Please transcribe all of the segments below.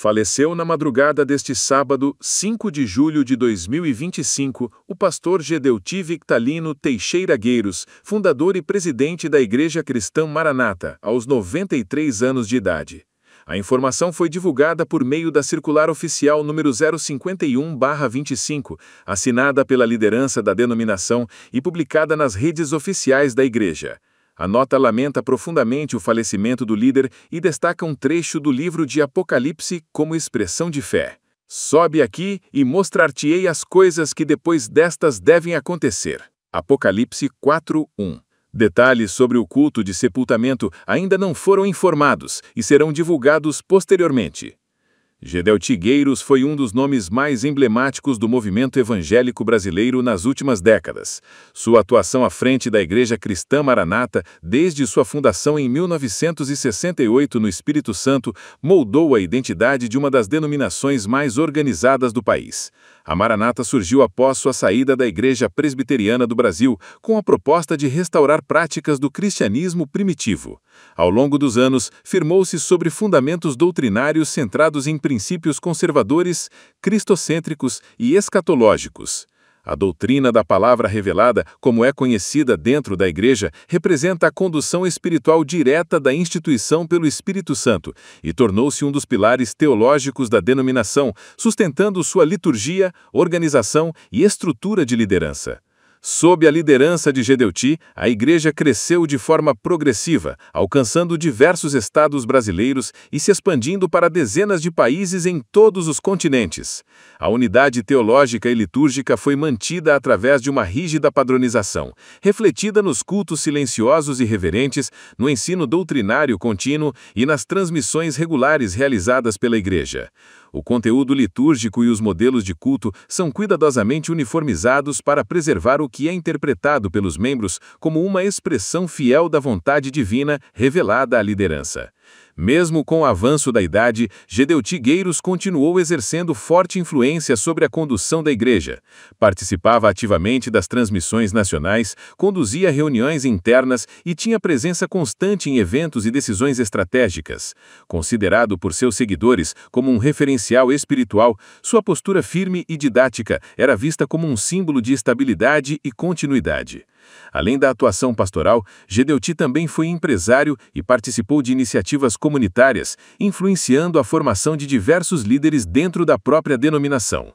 Faleceu na madrugada deste sábado, 5 de julho de 2025, o pastor Gedeuti Victalino Teixeira Gueiros, fundador e presidente da Igreja Cristã Maranata, aos 93 anos de idade. A informação foi divulgada por meio da circular oficial número 051/25, assinada pela liderança da denominação e publicada nas redes oficiais da Igreja. A nota lamenta profundamente o falecimento do líder e destaca um trecho do livro de Apocalipse como expressão de fé. Sobe aqui e mostrar-te-ei as coisas que depois destas devem acontecer. Apocalipse 4:1. Detalhes sobre o culto de sepultamento ainda não foram informados e serão divulgados posteriormente. Gedeuti Gueiros foi um dos nomes mais emblemáticos do movimento evangélico brasileiro nas últimas décadas. Sua atuação à frente da Igreja Cristã Maranata, desde sua fundação em 1968 no Espírito Santo, moldou a identidade de uma das denominações mais organizadas do país. A Maranata surgiu após sua saída da Igreja Presbiteriana do Brasil, com a proposta de restaurar práticas do cristianismo primitivo. Ao longo dos anos, firmou-se sobre fundamentos doutrinários centrados em princípios conservadores, cristocêntricos e escatológicos. A doutrina da palavra revelada, como é conhecida dentro da Igreja, representa a condução espiritual direta da instituição pelo Espírito Santo e tornou-se um dos pilares teológicos da denominação, sustentando sua liturgia, organização e estrutura de liderança. Sob a liderança de Gedeuti, a Igreja cresceu de forma progressiva, alcançando diversos estados brasileiros e se expandindo para dezenas de países em todos os continentes. A unidade teológica e litúrgica foi mantida através de uma rígida padronização, refletida nos cultos silenciosos e reverentes, no ensino doutrinário contínuo e nas transmissões regulares realizadas pela Igreja. O conteúdo litúrgico e os modelos de culto são cuidadosamente uniformizados para preservar o que é interpretado pelos membros como uma expressão fiel da vontade divina revelada à liderança. Mesmo com o avanço da idade, Gedeuti Gueiros continuou exercendo forte influência sobre a condução da Igreja. Participava ativamente das transmissões nacionais, conduzia reuniões internas e tinha presença constante em eventos e decisões estratégicas. Considerado por seus seguidores como um referencial espiritual, sua postura firme e didática era vista como um símbolo de estabilidade e continuidade. Além da atuação pastoral, Gedeuti também foi empresário e participou de iniciativas comunitárias, influenciando a formação de diversos líderes dentro da própria denominação.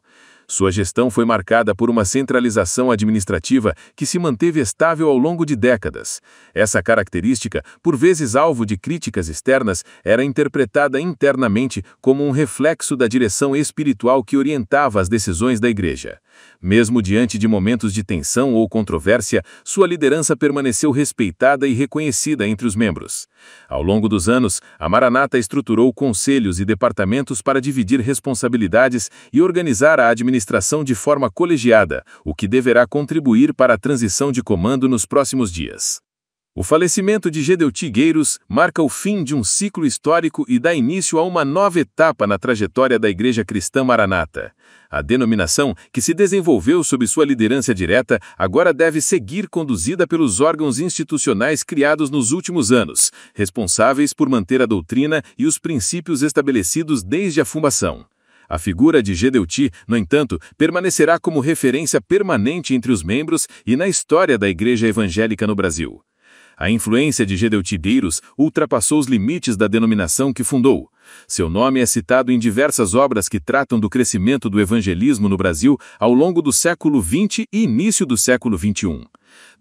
Sua gestão foi marcada por uma centralização administrativa que se manteve estável ao longo de décadas. Essa característica, por vezes alvo de críticas externas, era interpretada internamente como um reflexo da direção espiritual que orientava as decisões da Igreja. Mesmo diante de momentos de tensão ou controvérsia, sua liderança permaneceu respeitada e reconhecida entre os membros. Ao longo dos anos, a Maranata estruturou conselhos e departamentos para dividir responsabilidades e organizar a administração de forma colegiada, o que deverá contribuir para a transição de comando nos próximos dias. O falecimento de Gedeuti Gueiros marca o fim de um ciclo histórico e dá início a uma nova etapa na trajetória da Igreja Cristã Maranata. A denominação, que se desenvolveu sob sua liderança direta, agora deve seguir conduzida pelos órgãos institucionais criados nos últimos anos, responsáveis por manter a doutrina e os princípios estabelecidos desde a fundação. A figura de Gedeuti, no entanto, permanecerá como referência permanente entre os membros e na história da Igreja Evangélica no Brasil. A influência de Gedeuti Gueiros ultrapassou os limites da denominação que fundou. Seu nome é citado em diversas obras que tratam do crescimento do evangelismo no Brasil ao longo do século XX e início do século XXI.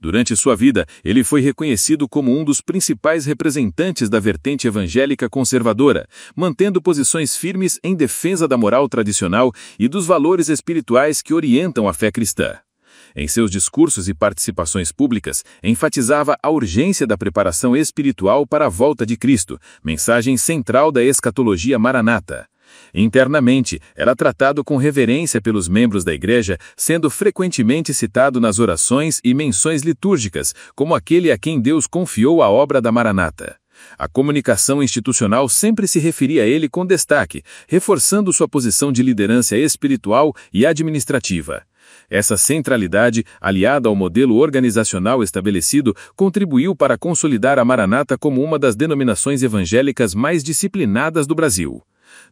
Durante sua vida, ele foi reconhecido como um dos principais representantes da vertente evangélica conservadora, mantendo posições firmes em defesa da moral tradicional e dos valores espirituais que orientam a fé cristã. Em seus discursos e participações públicas, enfatizava a urgência da preparação espiritual para a volta de Cristo, mensagem central da escatologia maranata. Internamente, era tratado com reverência pelos membros da Igreja, sendo frequentemente citado nas orações e menções litúrgicas, como aquele a quem Deus confiou a obra da Maranata. A comunicação institucional sempre se referia a ele com destaque, reforçando sua posição de liderança espiritual e administrativa. Essa centralidade, aliada ao modelo organizacional estabelecido, contribuiu para consolidar a Maranata como uma das denominações evangélicas mais disciplinadas do Brasil.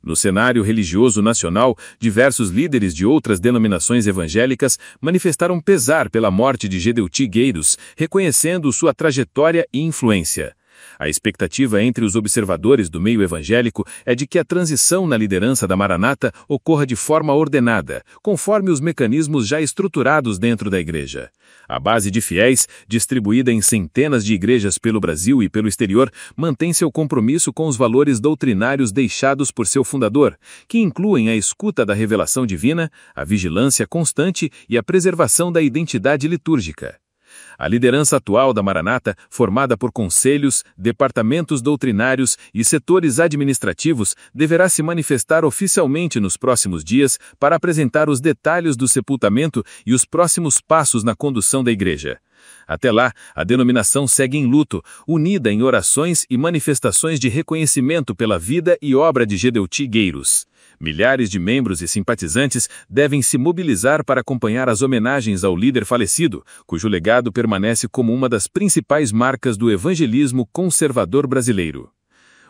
No cenário religioso nacional, diversos líderes de outras denominações evangélicas manifestaram pesar pela morte de Gedeuti Gueiros, reconhecendo sua trajetória e influência. A expectativa entre os observadores do meio evangélico é de que a transição na liderança da Maranata ocorra de forma ordenada, conforme os mecanismos já estruturados dentro da igreja. A base de fiéis, distribuída em centenas de igrejas pelo Brasil e pelo exterior, mantém seu compromisso com os valores doutrinários deixados por seu fundador, que incluem a escuta da revelação divina, a vigilância constante e a preservação da identidade litúrgica. A liderança atual da Maranata, formada por conselhos, departamentos doutrinários e setores administrativos, deverá se manifestar oficialmente nos próximos dias para apresentar os detalhes do sepultamento e os próximos passos na condução da igreja. Até lá, a denominação segue em luto, unida em orações e manifestações de reconhecimento pela vida e obra de Gedeuti Gueiros. Milhares de membros e simpatizantes devem se mobilizar para acompanhar as homenagens ao líder falecido, cujo legado permanece como uma das principais marcas do evangelismo conservador brasileiro.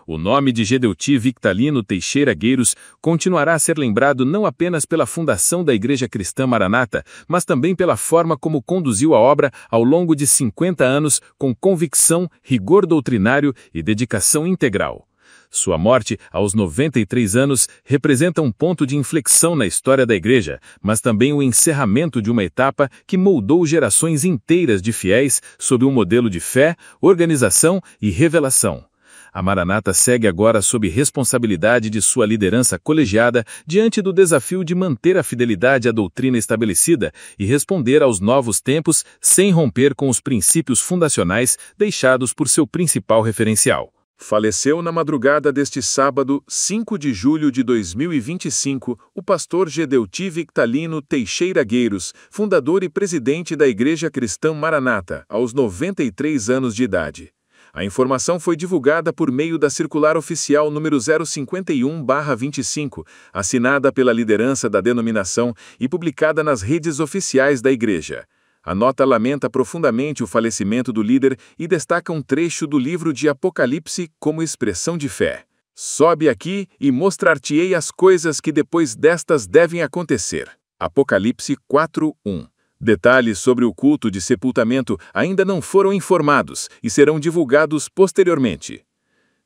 O nome de Gedeuti Victalino Teixeira Gueiros continuará a ser lembrado não apenas pela fundação da Igreja Cristã Maranata, mas também pela forma como conduziu a obra ao longo de 50 anos com convicção, rigor doutrinário e dedicação integral. Sua morte, aos 93 anos, representa um ponto de inflexão na história da Igreja, mas também o encerramento de uma etapa que moldou gerações inteiras de fiéis sob um modelo de fé, organização e revelação. A Maranata segue agora sob responsabilidade de sua liderança colegiada diante do desafio de manter a fidelidade à doutrina estabelecida e responder aos novos tempos sem romper com os princípios fundacionais deixados por seu principal referencial. Faleceu na madrugada deste sábado, 5 de julho de 2025, o pastor Gedeuti Victalino Teixeira Gueiros, fundador e presidente da Igreja Cristã Maranata, aos 93 anos de idade. A informação foi divulgada por meio da circular oficial número 051/25, assinada pela liderança da denominação e publicada nas redes oficiais da Igreja. A nota lamenta profundamente o falecimento do líder e destaca um trecho do livro de Apocalipse como expressão de fé. Sobe aqui e mostrar-te-ei as coisas que depois destas devem acontecer. Apocalipse 4:1. Detalhes sobre o culto de sepultamento ainda não foram informados e serão divulgados posteriormente.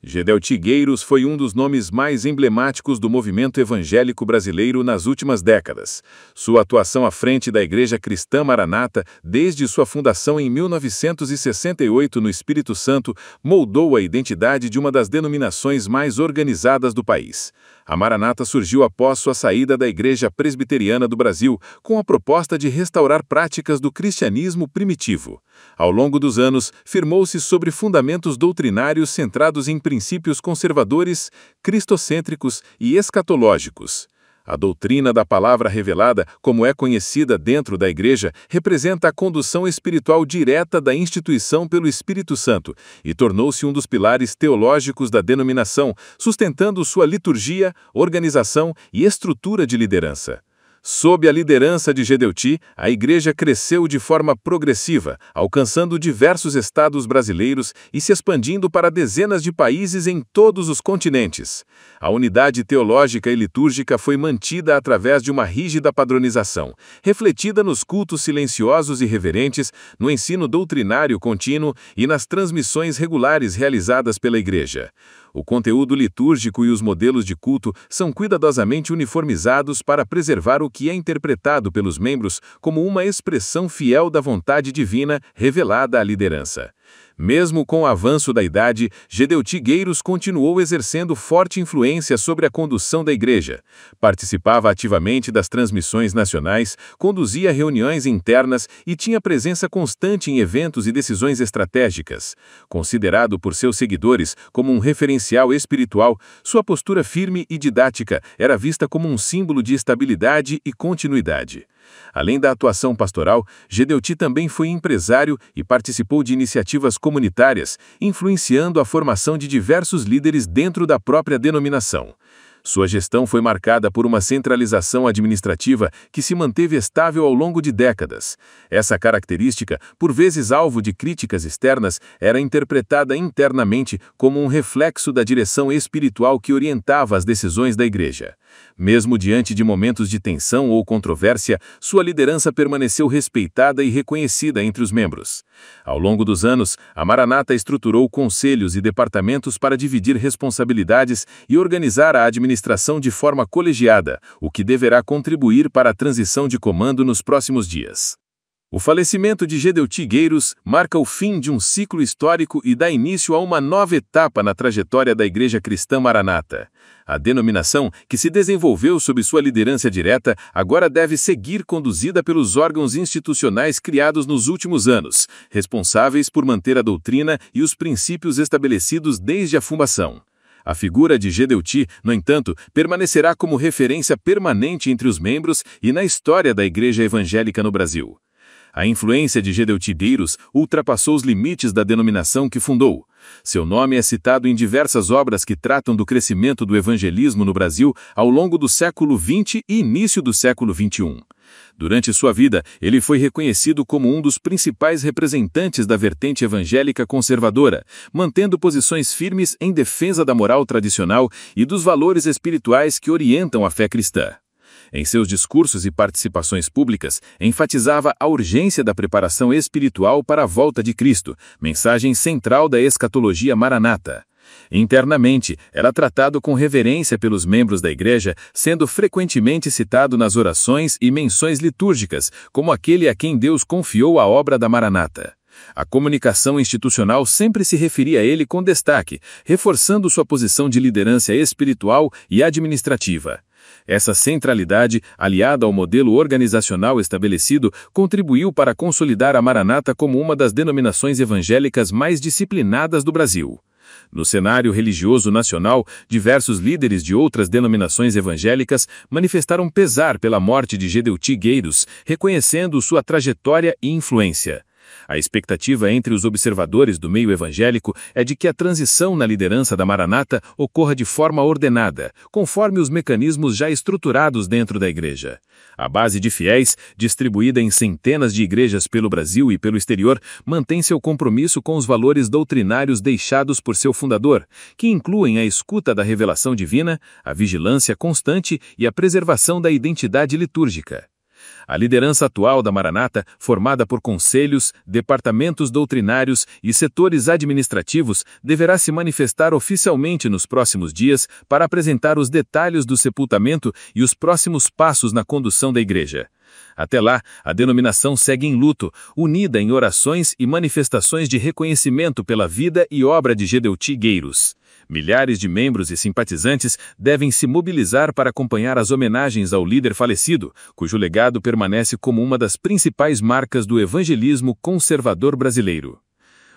Gedeuti Gueiros foi um dos nomes mais emblemáticos do movimento evangélico brasileiro nas últimas décadas. Sua atuação à frente da Igreja Cristã Maranata, desde sua fundação em 1968 no Espírito Santo, moldou a identidade de uma das denominações mais organizadas do país. A Maranata surgiu após sua saída da Igreja Presbiteriana do Brasil, com a proposta de restaurar práticas do cristianismo primitivo. Ao longo dos anos, firmou-se sobre fundamentos doutrinários centrados em princípios conservadores, cristocêntricos e escatológicos. A doutrina da palavra revelada, como é conhecida dentro da Igreja, representa a condução espiritual direta da instituição pelo Espírito Santo e tornou-se um dos pilares teológicos da denominação, sustentando sua liturgia, organização e estrutura de liderança. Sob a liderança de Gedeuti, a Igreja cresceu de forma progressiva, alcançando diversos estados brasileiros e se expandindo para dezenas de países em todos os continentes. A unidade teológica e litúrgica foi mantida através de uma rígida padronização, refletida nos cultos silenciosos e reverentes, no ensino doutrinário contínuo e nas transmissões regulares realizadas pela Igreja. O conteúdo litúrgico e os modelos de culto são cuidadosamente uniformizados para preservar o que é interpretado pelos membros como uma expressão fiel da vontade divina revelada à liderança. Mesmo com o avanço da idade, Gedeuti Gueiros continuou exercendo forte influência sobre a condução da Igreja. Participava ativamente das transmissões nacionais, conduzia reuniões internas e tinha presença constante em eventos e decisões estratégicas. Considerado por seus seguidores como um referencial espiritual, sua postura firme e didática era vista como um símbolo de estabilidade e continuidade. Além da atuação pastoral, Gedeuti também foi empresário e participou de iniciativas comunitárias, influenciando a formação de diversos líderes dentro da própria denominação. Sua gestão foi marcada por uma centralização administrativa que se manteve estável ao longo de décadas. Essa característica, por vezes alvo de críticas externas, era interpretada internamente como um reflexo da direção espiritual que orientava as decisões da Igreja. Mesmo diante de momentos de tensão ou controvérsia, sua liderança permaneceu respeitada e reconhecida entre os membros. Ao longo dos anos, a Maranata estruturou conselhos e departamentos para dividir responsabilidades e organizar a administração de forma colegiada, o que deverá contribuir para a transição de comando nos próximos dias. O falecimento de Gedeuti Gueiros marca o fim de um ciclo histórico e dá início a uma nova etapa na trajetória da Igreja Cristã Maranata. A denominação, que se desenvolveu sob sua liderança direta, agora deve seguir conduzida pelos órgãos institucionais criados nos últimos anos, responsáveis por manter a doutrina e os princípios estabelecidos desde a fundação. A figura de Gedeuti, no entanto, permanecerá como referência permanente entre os membros e na história da Igreja Evangélica no Brasil. A influência de Gedeuti Gueiros ultrapassou os limites da denominação que fundou. Seu nome é citado em diversas obras que tratam do crescimento do evangelismo no Brasil ao longo do século XX e início do século XXI. Durante sua vida, ele foi reconhecido como um dos principais representantes da vertente evangélica conservadora, mantendo posições firmes em defesa da moral tradicional e dos valores espirituais que orientam a fé cristã. Em seus discursos e participações públicas, enfatizava a urgência da preparação espiritual para a volta de Cristo, mensagem central da escatologia maranata. Internamente, era tratado com reverência pelos membros da Igreja, sendo frequentemente citado nas orações e menções litúrgicas, como aquele a quem Deus confiou a obra da Maranata. A comunicação institucional sempre se referia a ele com destaque, reforçando sua posição de liderança espiritual e administrativa. Essa centralidade, aliada ao modelo organizacional estabelecido, contribuiu para consolidar a Maranata como uma das denominações evangélicas mais disciplinadas do Brasil. No cenário religioso nacional, diversos líderes de outras denominações evangélicas manifestaram pesar pela morte de Gedeuti Gueiros, reconhecendo sua trajetória e influência. A expectativa entre os observadores do meio evangélico é de que a transição na liderança da Maranata ocorra de forma ordenada, conforme os mecanismos já estruturados dentro da Igreja. A base de fiéis, distribuída em centenas de igrejas pelo Brasil e pelo exterior, mantém seu compromisso com os valores doutrinários deixados por seu fundador, que incluem a escuta da revelação divina, a vigilância constante e a preservação da identidade litúrgica. A liderança atual da Maranata, formada por conselhos, departamentos doutrinários e setores administrativos, deverá se manifestar oficialmente nos próximos dias para apresentar os detalhes do sepultamento e os próximos passos na condução da Igreja. Até lá, a denominação segue em luto, unida em orações e manifestações de reconhecimento pela vida e obra de Gedeuti Gueiros. Milhares de membros e simpatizantes devem se mobilizar para acompanhar as homenagens ao líder falecido, cujo legado permanece como uma das principais marcas do evangelismo conservador brasileiro.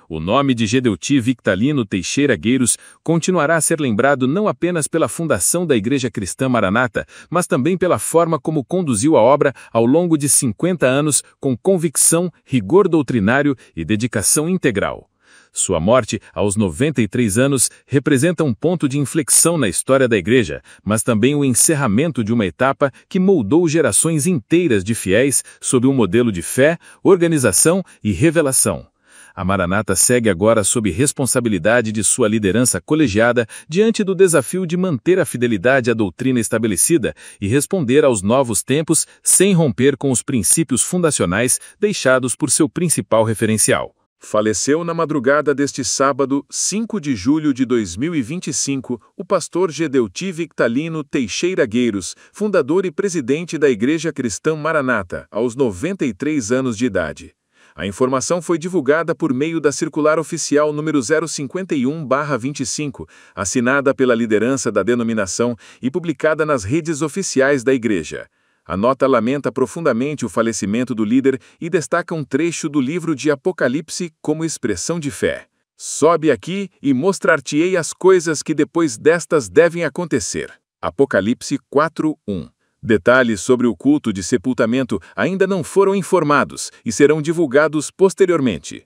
O nome de Gedeuti Victalino Teixeira Gueiros continuará a ser lembrado não apenas pela fundação da Igreja Cristã Maranata, mas também pela forma como conduziu a obra ao longo de 50 anos com convicção, rigor doutrinário e dedicação integral. Sua morte, aos 93 anos, representa um ponto de inflexão na história da Igreja, mas também o encerramento de uma etapa que moldou gerações inteiras de fiéis sob um modelo de fé, organização e revelação. A Maranata segue agora sob responsabilidade de sua liderança colegiada diante do desafio de manter a fidelidade à doutrina estabelecida e responder aos novos tempos sem romper com os princípios fundacionais deixados por seu principal referencial. Faleceu na madrugada deste sábado, 5 de julho de 2025, o pastor Gedeuti Victalino Teixeira Gueiros, fundador e presidente da Igreja Cristã Maranata, aos 93 anos de idade. A informação foi divulgada por meio da circular oficial número 051/25, assinada pela liderança da denominação e publicada nas redes oficiais da Igreja. A nota lamenta profundamente o falecimento do líder e destaca um trecho do livro de Apocalipse como expressão de fé. Sobe aqui e mostrar-te-ei as coisas que depois destas devem acontecer. Apocalipse 4:1. Detalhes sobre o culto de sepultamento ainda não foram informados e serão divulgados posteriormente.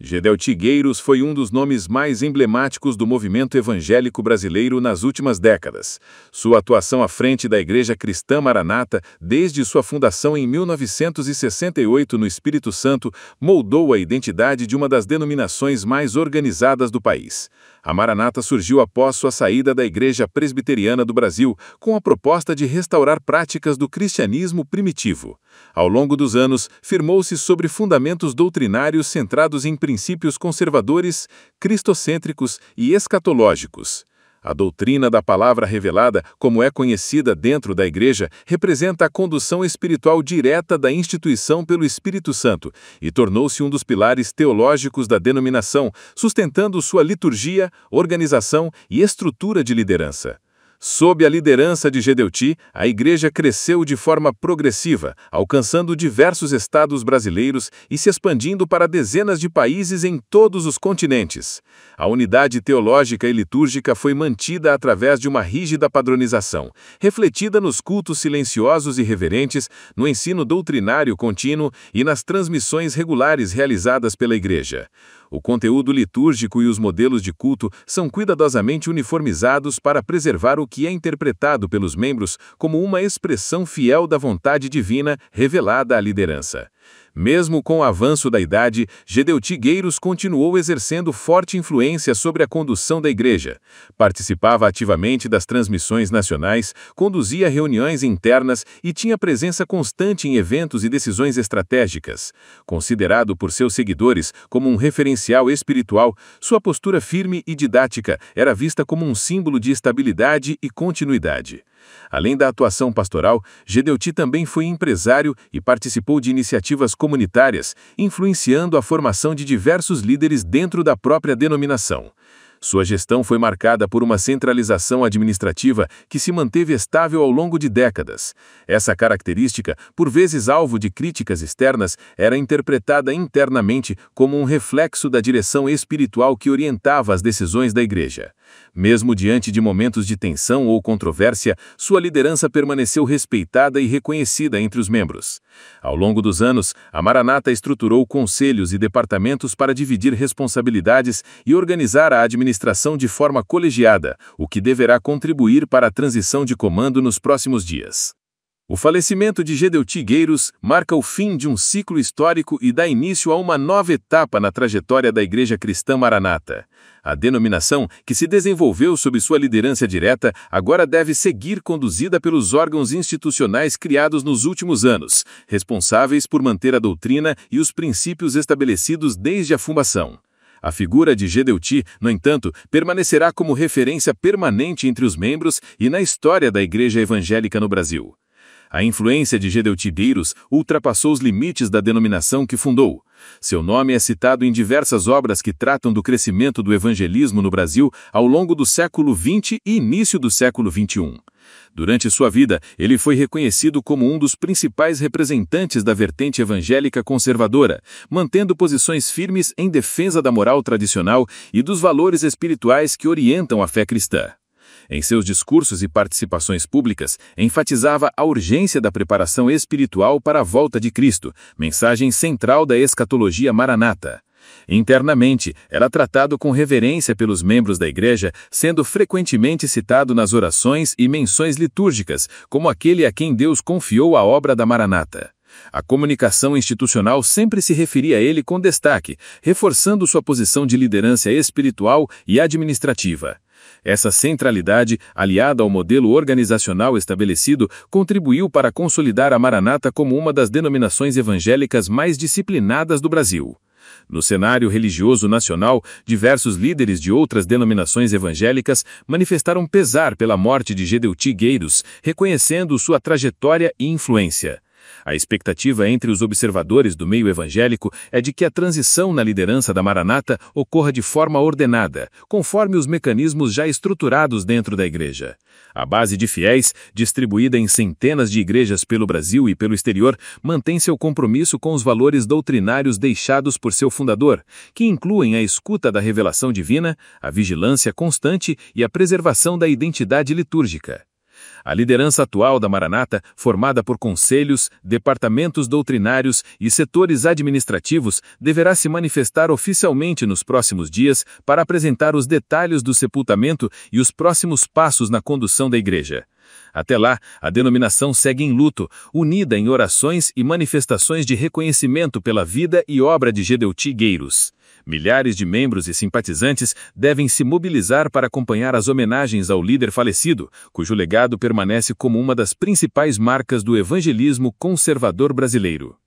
Gedeuti Gueiros foi um dos nomes mais emblemáticos do movimento evangélico brasileiro nas últimas décadas. Sua atuação à frente da Igreja Cristã Maranata, desde sua fundação em 1968 no Espírito Santo, moldou a identidade de uma das denominações mais organizadas do país. A Maranata surgiu após sua saída da Igreja Presbiteriana do Brasil, com a proposta de restaurar práticas do cristianismo primitivo. Ao longo dos anos, firmou-se sobre fundamentos doutrinários centrados em princípios conservadores, cristocêntricos e escatológicos. A doutrina da palavra revelada, como é conhecida dentro da Igreja, representa a condução espiritual direta da instituição pelo Espírito Santo e tornou-se um dos pilares teológicos da denominação, sustentando sua liturgia, organização e estrutura de liderança. Sob a liderança de Gedeuti, a Igreja cresceu de forma progressiva, alcançando diversos estados brasileiros e se expandindo para dezenas de países em todos os continentes. A unidade teológica e litúrgica foi mantida através de uma rígida padronização, refletida nos cultos silenciosos e reverentes, no ensino doutrinário contínuo e nas transmissões regulares realizadas pela Igreja. O conteúdo litúrgico e os modelos de culto são cuidadosamente uniformizados para preservar o que é interpretado pelos membros como uma expressão fiel da vontade divina revelada à liderança. Mesmo com o avanço da idade, Gedeuti Gueiros continuou exercendo forte influência sobre a condução da Igreja. Participava ativamente das transmissões nacionais, conduzia reuniões internas e tinha presença constante em eventos e decisões estratégicas. Considerado por seus seguidores como um referencial espiritual, sua postura firme e didática era vista como um símbolo de estabilidade e continuidade. Além da atuação pastoral, Gedeuti também foi empresário e participou de iniciativas comunitárias, influenciando a formação de diversos líderes dentro da própria denominação. Sua gestão foi marcada por uma centralização administrativa que se manteve estável ao longo de décadas. Essa característica, por vezes alvo de críticas externas, era interpretada internamente como um reflexo da direção espiritual que orientava as decisões da Igreja. Mesmo diante de momentos de tensão ou controvérsia, sua liderança permaneceu respeitada e reconhecida entre os membros. Ao longo dos anos, a Maranata estruturou conselhos e departamentos para dividir responsabilidades e organizar a administração de forma colegiada, o que deverá contribuir para a transição de comando nos próximos dias. O falecimento de Gedeuti Gueiros marca o fim de um ciclo histórico e dá início a uma nova etapa na trajetória da Igreja Cristã Maranata. A denominação, que se desenvolveu sob sua liderança direta, agora deve seguir conduzida pelos órgãos institucionais criados nos últimos anos, responsáveis por manter a doutrina e os princípios estabelecidos desde a fundação. A figura de Gedeuti, no entanto, permanecerá como referência permanente entre os membros e na história da Igreja Evangélica no Brasil. A influência de Gedeuti Gueiros ultrapassou os limites da denominação que fundou. Seu nome é citado em diversas obras que tratam do crescimento do evangelismo no Brasil ao longo do século XX e início do século XXI. Durante sua vida, ele foi reconhecido como um dos principais representantes da vertente evangélica conservadora, mantendo posições firmes em defesa da moral tradicional e dos valores espirituais que orientam a fé cristã. Em seus discursos e participações públicas, enfatizava a urgência da preparação espiritual para a volta de Cristo, mensagem central da escatologia maranata. Internamente, era tratado com reverência pelos membros da Igreja, sendo frequentemente citado nas orações e menções litúrgicas, como aquele a quem Deus confiou a obra da Maranata. A comunicação institucional sempre se referia a ele com destaque, reforçando sua posição de liderança espiritual e administrativa. Essa centralidade, aliada ao modelo organizacional estabelecido, contribuiu para consolidar a Maranata como uma das denominações evangélicas mais disciplinadas do Brasil. No cenário religioso nacional, diversos líderes de outras denominações evangélicas manifestaram pesar pela morte de Gedeuti Gueiros, reconhecendo sua trajetória e influência. A expectativa entre os observadores do meio evangélico é de que a transição na liderança da Maranata ocorra de forma ordenada, conforme os mecanismos já estruturados dentro da Igreja. A base de fiéis, distribuída em centenas de igrejas pelo Brasil e pelo exterior, mantém seu compromisso com os valores doutrinários deixados por seu fundador, que incluem a escuta da revelação divina, a vigilância constante e a preservação da identidade litúrgica. A liderança atual da Maranata, formada por conselhos, departamentos doutrinários e setores administrativos, deverá se manifestar oficialmente nos próximos dias para apresentar os detalhes do sepultamento e os próximos passos na condução da igreja. Até lá, a denominação segue em luto, unida em orações e manifestações de reconhecimento pela vida e obra de Gedeuti Gueiros. Milhares de membros e simpatizantes devem se mobilizar para acompanhar as homenagens ao líder falecido, cujo legado permanece como uma das principais marcas do evangelismo conservador brasileiro.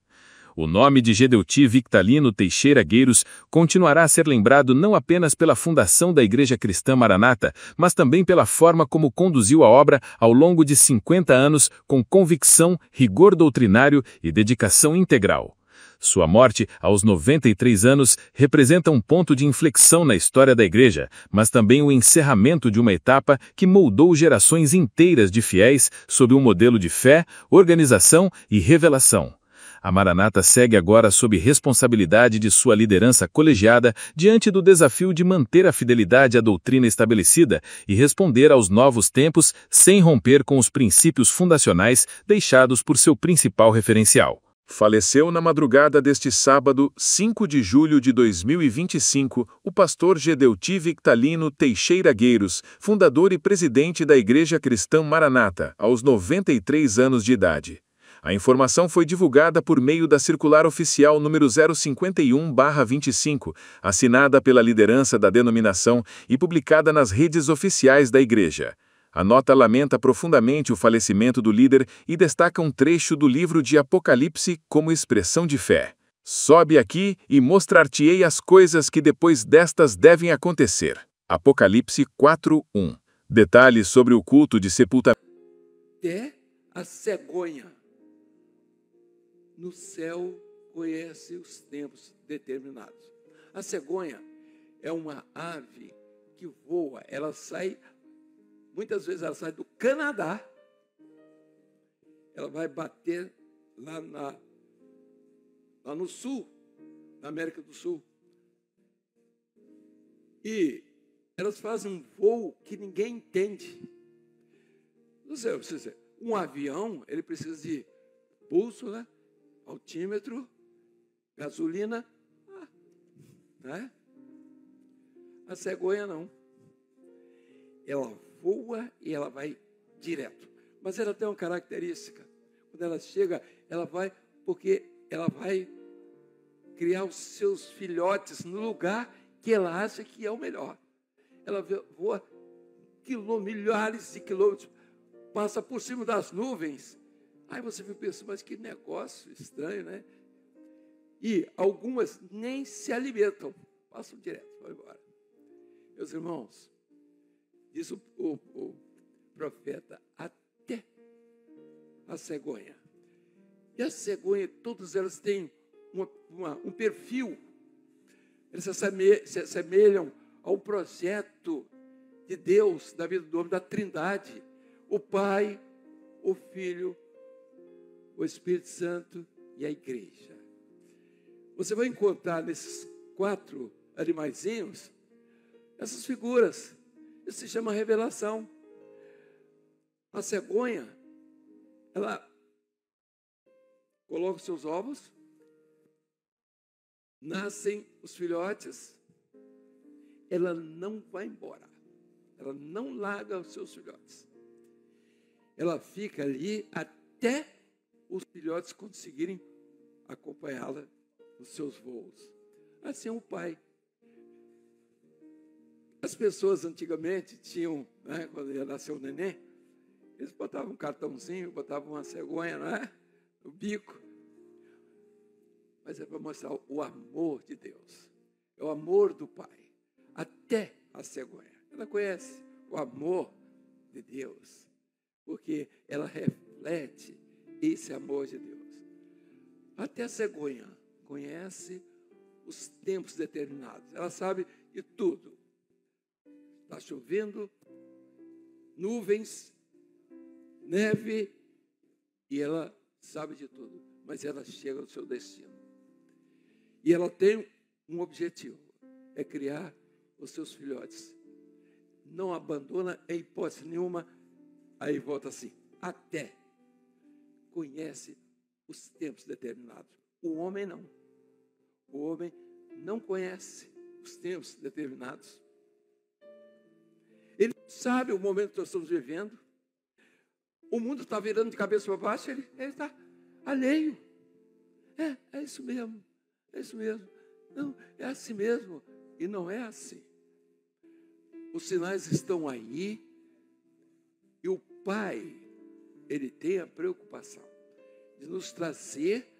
O nome de Gedeuti Victalino Teixeira Gueiros continuará a ser lembrado não apenas pela fundação da Igreja Cristã Maranata, mas também pela forma como conduziu a obra ao longo de 50 anos com convicção, rigor doutrinário e dedicação integral. Sua morte, aos 93 anos, representa um ponto de inflexão na história da Igreja, mas também o encerramento de uma etapa que moldou gerações inteiras de fiéis sob um modelo de fé, organização e revelação. A Maranata segue agora sob responsabilidade de sua liderança colegiada diante do desafio de manter a fidelidade à doutrina estabelecida e responder aos novos tempos sem romper com os princípios fundacionais deixados por seu principal referencial. Faleceu na madrugada deste sábado, 5 de julho de 2025, o pastor Gedeuti Victalino Teixeira Gueiros, fundador e presidente da Igreja Cristã Maranata, aos 93 anos de idade. A informação foi divulgada por meio da circular oficial número 051/25, assinada pela liderança da denominação e publicada nas redes oficiais da Igreja. A nota lamenta profundamente o falecimento do líder e destaca um trecho do livro de Apocalipse como expressão de fé. Sobe aqui e mostrar-te-ei as coisas que depois destas devem acontecer. Apocalipse 4:1. Detalhes sobre o culto de sepultamento. Até a cegonha no céu conhece os tempos determinados. A cegonha é uma ave que voa, muitas vezes ela sai do Canadá, ela vai bater lá no sul, na América do Sul. E elas fazem um voo que ninguém entende. Um avião, ele precisa de bússola, altímetro, gasolina, né? A cegonha não. Ela voa e ela vai direto. Mas ela tem uma característica. Quando ela chega, ela vai criar os seus filhotes no lugar que ela acha que é o melhor. Ela voa milhares de quilômetros, passa por cima das nuvens. Aí você pensa, mas que negócio estranho, né? E algumas nem se alimentam, passam direto, vão embora. Meus irmãos, diz o profeta, até a cegonha. E a cegonha, todas elas têm um perfil. Eles se assemelham ao projeto de Deus, da vida do homem, da Trindade. O Pai, o Filho, o Espírito Santo e a Igreja. Você vai encontrar nesses 4 animaizinhos essas figuras. Isso se chama revelação. A cegonha, ela coloca os seus ovos, nascem os filhotes, ela não vai embora. Ela não larga os seus filhotes. Ela fica ali até os filhotes conseguirem acompanhá-la nos seus voos. Assim é o pai. As pessoas antigamente tinham, né, quando ia nascer o neném, eles botavam um cartãozinho, botavam uma cegonha, né, no bico. Mas é para mostrar o amor de Deus. É o amor do Pai. Até a cegonha. Ela conhece o amor de Deus, porque ela reflete esse amor de Deus. Até a cegonha conhece os tempos determinados. Ela sabe de tudo. Está chovendo, nuvens, neve, e ela sabe de tudo. Mas ela chega ao seu destino. E ela tem um objetivo, é criar os seus filhotes. Não abandona, em hipótese nenhuma, Aí volta assim, até conhece os tempos determinados. O homem não. O homem não conhece os tempos determinados. Ele sabe o momento que nós estamos vivendo. O mundo está virando de cabeça para baixo, ele está alheio. É isso mesmo, é isso mesmo. Não, é assim mesmo. E não é assim. Os sinais estão aí. E o Pai, Ele tem a preocupação de nos trazer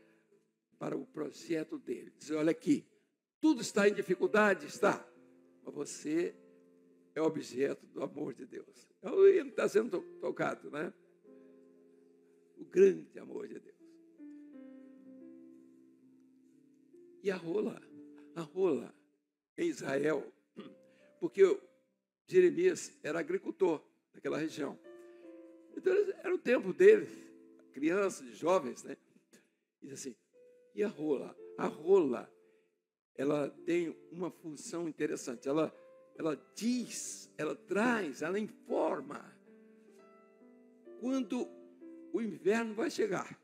para o projeto dele. Dizer, olha aqui, tudo está em dificuldade? Está. Mas você é objeto do amor de Deus. Ele está sendo tocado, né? O grande amor de Deus. E a rola em Israel, porque Jeremias era agricultor daquela região. Então era o tempo deles, crianças, jovens, né? E diz assim, e a rola? A rola, ela tem uma função interessante. Ela diz, ela traz, ela informa quando o inverno vai chegar.